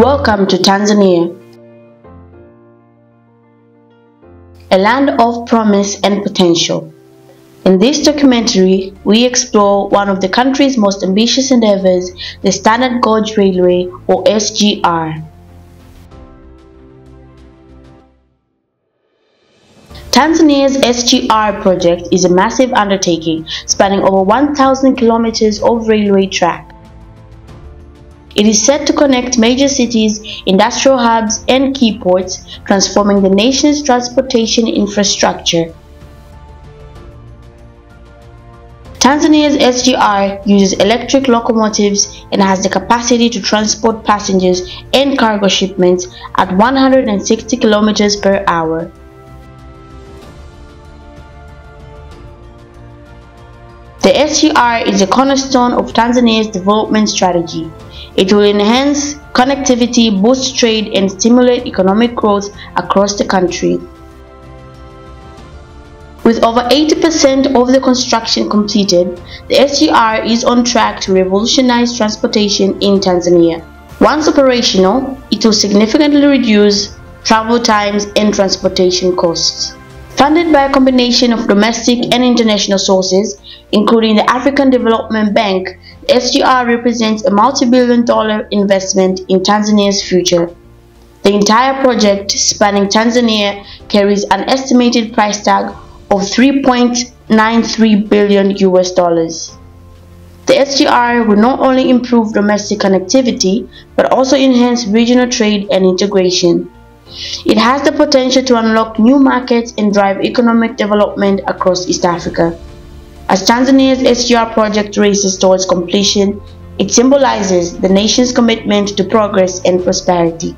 Welcome to Tanzania, a land of promise and potential. In this documentary, we explore one of the country's most ambitious endeavors, the Standard Gauge Railway, or SGR. Tanzania's SGR project is a massive undertaking spanning over 1,000 kilometers of railway track. It is set to connect major cities, industrial hubs, and key ports, transforming the nation's transportation infrastructure. Tanzania's SGR uses electric locomotives and has the capacity to transport passengers and cargo shipments at 160 kilometers per hour. The SGR is a cornerstone of Tanzania's development strategy. It will enhance connectivity, boost trade, and stimulate economic growth across the country. With over 80% of the construction completed, the SGR is on track to revolutionize transportation in Tanzania. Once operational, it will significantly reduce travel times and transportation costs. Funded by a combination of domestic and international sources, including the African Development Bank, the SGR represents a multi-billion-dollar investment in Tanzania's future. The entire project, spanning Tanzania, carries an estimated price tag of $3.93 billion. The SGR will not only improve domestic connectivity, but also enhance regional trade and integration. It has the potential to unlock new markets and drive economic development across East Africa. As Tanzania's SGR project races towards completion, it symbolizes the nation's commitment to progress and prosperity.